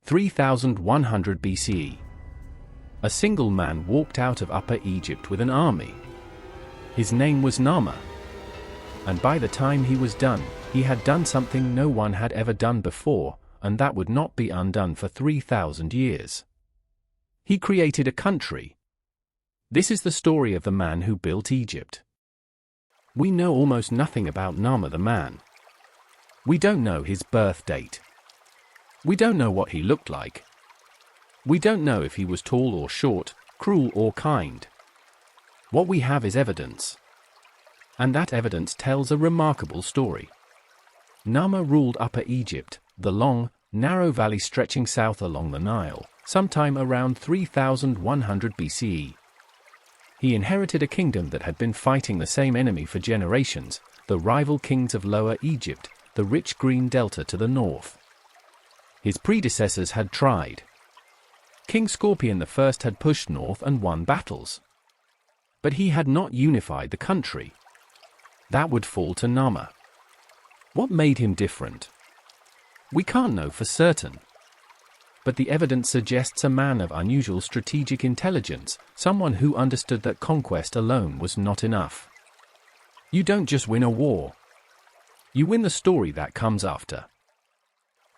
3100 BCE. A single man walked out of Upper Egypt with an army. His name was Narmer. And by the time he was done, he had done something no one had ever done before, and that would not be undone for 3,000 years. He created a country. This is the story of the man who built Egypt. We know almost nothing about Narmer the man. We don't know his birth date. We don't know what he looked like. We don't know if he was tall or short, cruel or kind. What we have is evidence. And that evidence tells a remarkable story. Narmer ruled Upper Egypt, the long, narrow valley stretching south along the Nile, sometime around 3100 BCE. He inherited a kingdom that had been fighting the same enemy for generations, the rival kings of Lower Egypt, the rich green delta to the north. His predecessors had tried. King Scorpion I had pushed north and won battles. But he had not unified the country. That would fall to Narmer. What made him different? We can't know for certain. But the evidence suggests a man of unusual strategic intelligence, someone who understood that conquest alone was not enough. You don't just win a war. You win the story that comes after.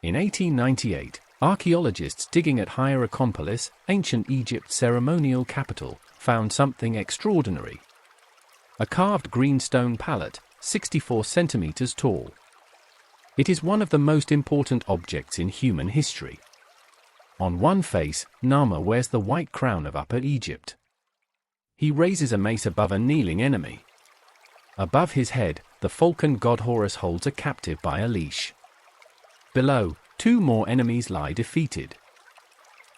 In 1898, archaeologists digging at Hierakonpolis, ancient Egypt's ceremonial capital, found something extraordinary. A carved green stone palette, 64 centimeters tall. It is one of the most important objects in human history. On one face, Narmer wears the white crown of Upper Egypt. He raises a mace above a kneeling enemy. Above his head, the falcon god Horus holds a captive by a leash. Below, two more enemies lie defeated.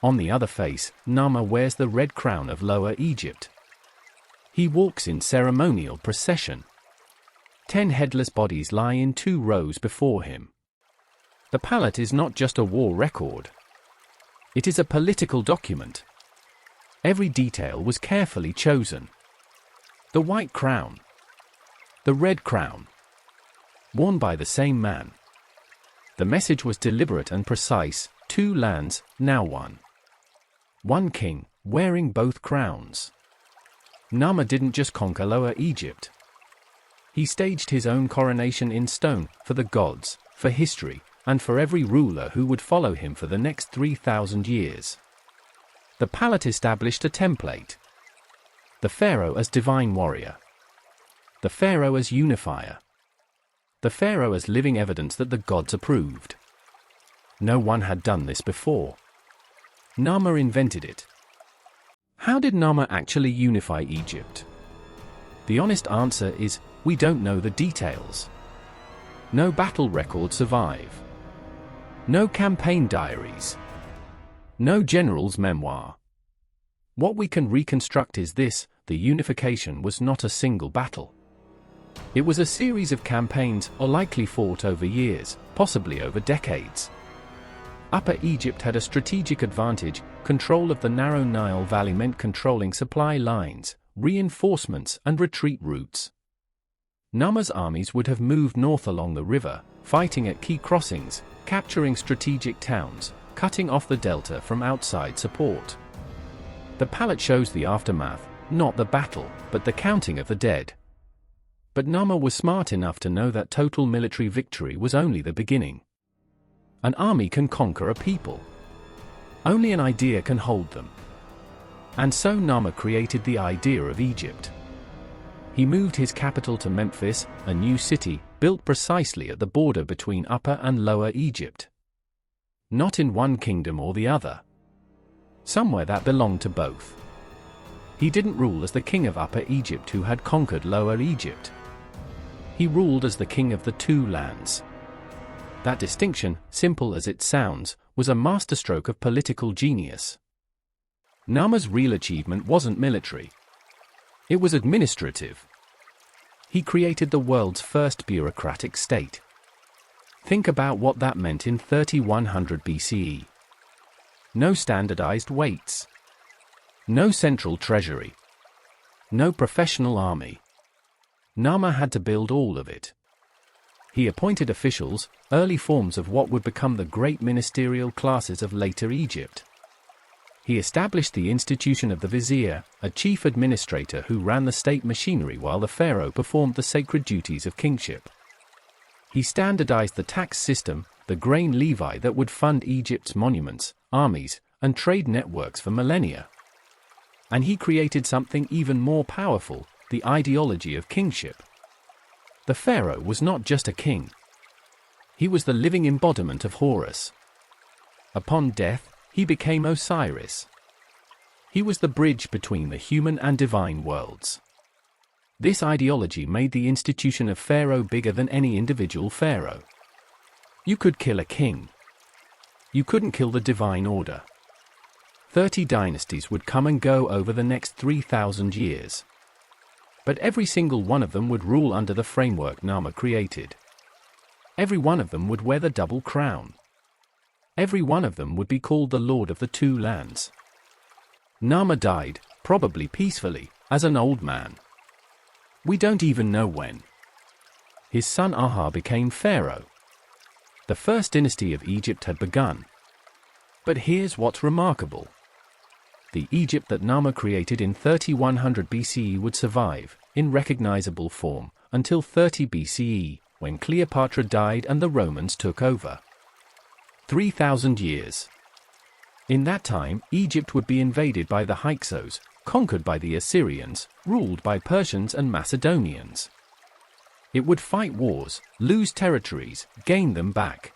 On the other face, Narmer wears the red crown of Lower Egypt. He walks in ceremonial procession. 10 headless bodies lie in 2 rows before him. The palette is not just a war record. It is a political document. Every detail was carefully chosen. The white crown. The red crown. Worn by the same man. The message was deliberate and precise: 2 lands, now one. One king, wearing both crowns. Narmer didn't just conquer Lower Egypt. He staged his own coronation in stone, for the gods, for history, and for every ruler who would follow him for the next 3,000 years. The palette established a template. The pharaoh as divine warrior. The pharaoh as unifier. The pharaoh as living evidence that the gods approved. No one had done this before. Narmer invented it. How did Narmer actually unify Egypt? The honest answer is, we don't know the details. No battle records survive. No campaign diaries. No general's memoir. What we can reconstruct is this: the unification was not a single battle. It was a series of campaigns, or likely fought over years, possibly over decades. Upper Egypt had a strategic advantage. Control of the narrow Nile Valley meant controlling supply lines, reinforcements, and retreat routes. Narmer's armies would have moved north along the river, fighting at key crossings, capturing strategic towns, cutting off the delta from outside support. The palette shows the aftermath, not the battle, but the counting of the dead. But Narmer was smart enough to know that total military victory was only the beginning. An army can conquer a people. Only an idea can hold them. And so Narmer created the idea of Egypt. He moved his capital to Memphis, a new city, built precisely at the border between Upper and Lower Egypt. Not in one kingdom or the other. Somewhere that belonged to both. He didn't rule as the king of Upper Egypt who had conquered Lower Egypt. He ruled as the king of the 2 lands. That distinction, simple as it sounds, was a masterstroke of political genius. Narmer's real achievement wasn't military. It was administrative. He created the world's first bureaucratic state. Think about what that meant in 3100 BCE. No standardized weights. No central treasury. No professional army. Narmer had to build all of it. He appointed officials, early forms of what would become the great ministerial classes of later Egypt. He established the institution of the vizier, a chief administrator who ran the state machinery while the pharaoh performed the sacred duties of kingship. He standardized the tax system, the grain levy that would fund Egypt's monuments, armies, and trade networks for millennia. And he created something even more powerful, the ideology of kingship. The pharaoh was not just a king. He was the living embodiment of Horus. Upon death, he became Osiris. He was the bridge between the human and divine worlds. This ideology made the institution of pharaoh bigger than any individual pharaoh. You could kill a king. You couldn't kill the divine order. 30 dynasties would come and go over the next 3,000 years. But every single one of them would rule under the framework Narmer created. Every one of them would wear the double crown. Every one of them would be called the Lord of the Two Lands. Narmer died, probably peacefully, as an old man. We don't even know when. His son Aha became pharaoh. The First Dynasty of Egypt had begun. But here's what's remarkable. The Egypt that Narmer created in 3100 BCE would survive, in recognizable form, until 30 BCE, when Cleopatra died and the Romans took over. 3,000 years. In that time, Egypt would be invaded by the Hyksos, conquered by the Assyrians, ruled by Persians and Macedonians. It would fight wars, lose territories, gain them back.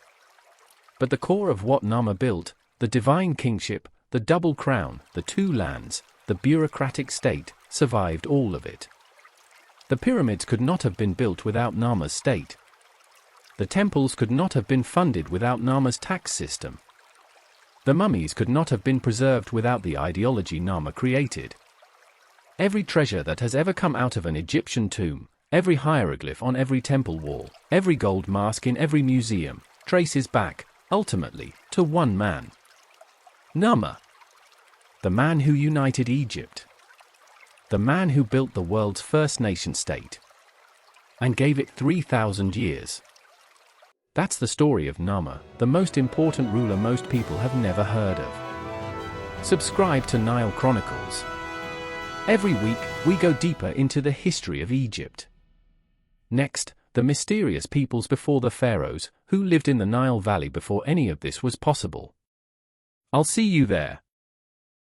But the core of what Narmer built, the divine kingship, the double crown, the two lands, the bureaucratic state, survived all of it. The pyramids could not have been built without Narmer's state. The temples could not have been funded without Narmer's tax system. The mummies could not have been preserved without the ideology Narmer created. Every treasure that has ever come out of an Egyptian tomb, every hieroglyph on every temple wall, every gold mask in every museum, traces back, ultimately, to one man. Narmer. The man who united Egypt. The man who built the world's first nation-state. And gave it 3,000 years. That's the story of Narmer, the most important ruler most people have never heard of. Subscribe to Nile Chronicles. Every week, we go deeper into the history of Egypt. Next, the mysterious peoples before the pharaohs, who lived in the Nile Valley before any of this was possible. I'll see you there.